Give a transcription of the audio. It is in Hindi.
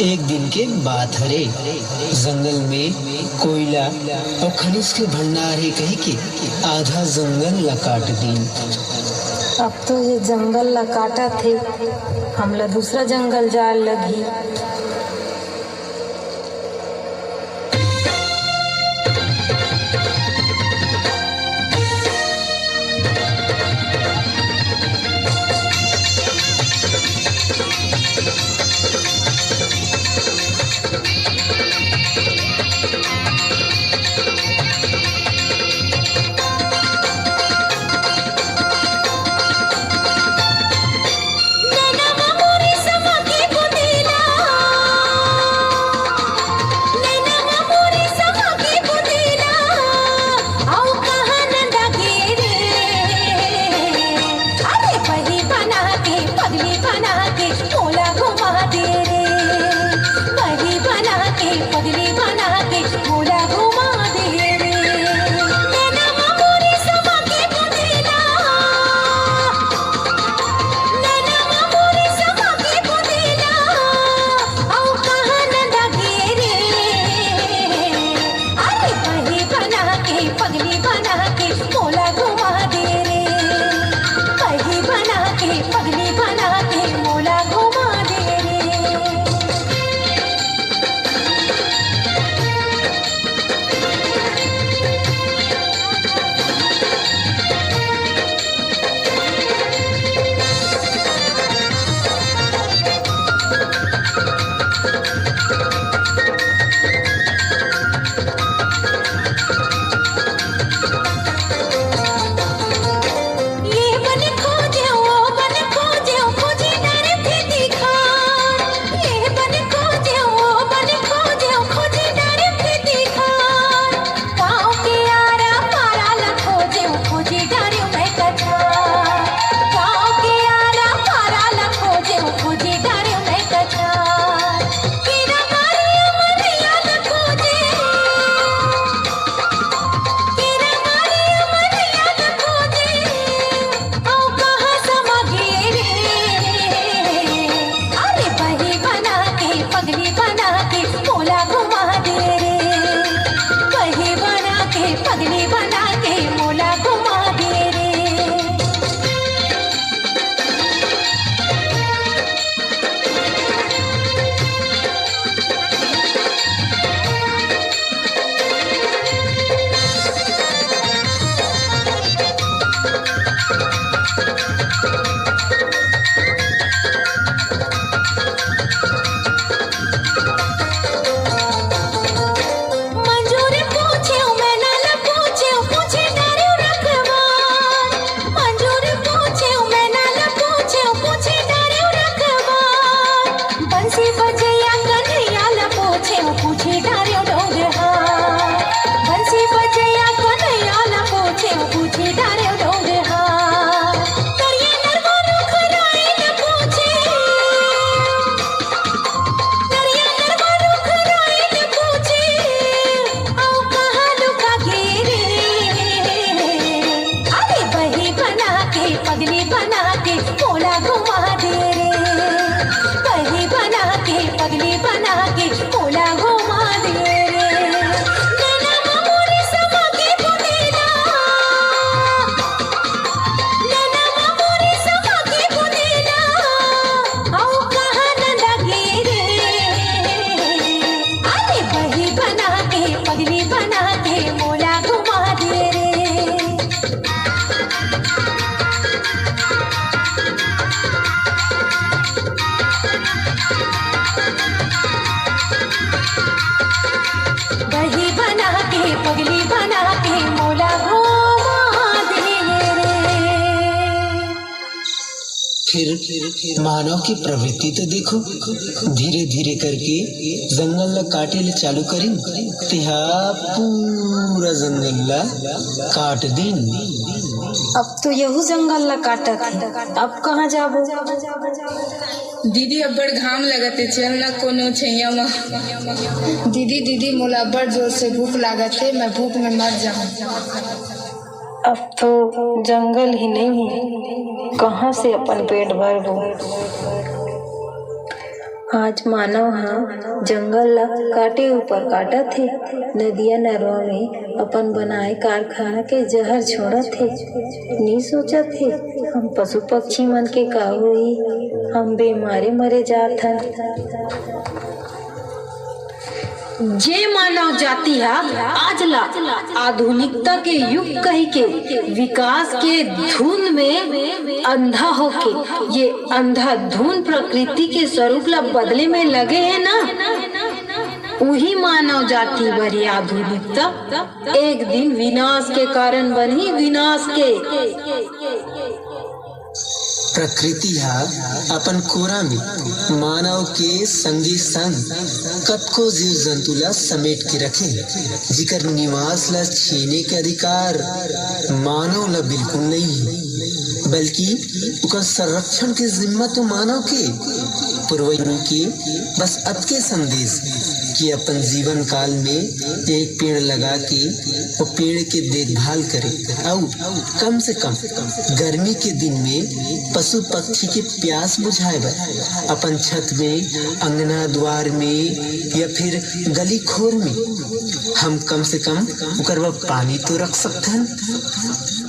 एक दिन के बात हरे, जंगल में कोयला और खनिज के भंडार है कही के आधा जंगल ला काट दी। अब तो ये जंगल ला काटा थे, हमला दूसरा जंगल जाल लगी। फिर मानव की प्रवृत्ति तो देखो, धीरे धीरे करके जंगल ला काटे ले चालू करी, तिहा पूरा जंगल ला काट दिन। अब तो यहू जंगल ला काटत है, अब कहाँ जाबो? दीदी अब्बड़ घाम लगते, चल ना कोनो छैया में। दीदी मोला अब्बड़ जोर से भूख लागत है, मैं भूख में मर जाऊं। अब तो जंगल ही नहीं है, कहाँ से अपन पेट भरबो? आज मानव हाँ जंगल ला काटे ऊपर काटा थे, नदिया नरवा में अपन बनाए कारखाना के जहर छोड़ा थे। नहीं सोचा थे हम पशु पक्षी मन के का होई, हम बेमारे मरे जात हन। जे मानव जाति है आज ला आधुनिकता के युग कही के विकास के धुन में अंधा होके ये अंधाधुन प्रकृति के स्वरूप ला बदले में लगे है ना, वही मानव जाति भरी आधुनिकता एक दिन विनाश के कारण बनी, विनाश के। प्रकृति हा अपन कोरा में मानव के संगी संग कतको जीव जंतु ला समेट के रखे, जिकर निवास ला छीने के अधिकार मानव ला बिल्कुल नहीं है, बल्कि उनका संरक्षण के जिम्मा तो मानव के पूर्वजों के बस अतके संदेश कि अपन जीवन काल में एक पेड़ लगा के वो पेड़ के देखभाल करे और कम से कम गर्मी के दिन में पशु पक्षी के प्यास बुझाए बर अपन छत में, अंगना द्वार में या फिर गली खोर में हम कम से कम ओकर पानी तो रख सकते हैं।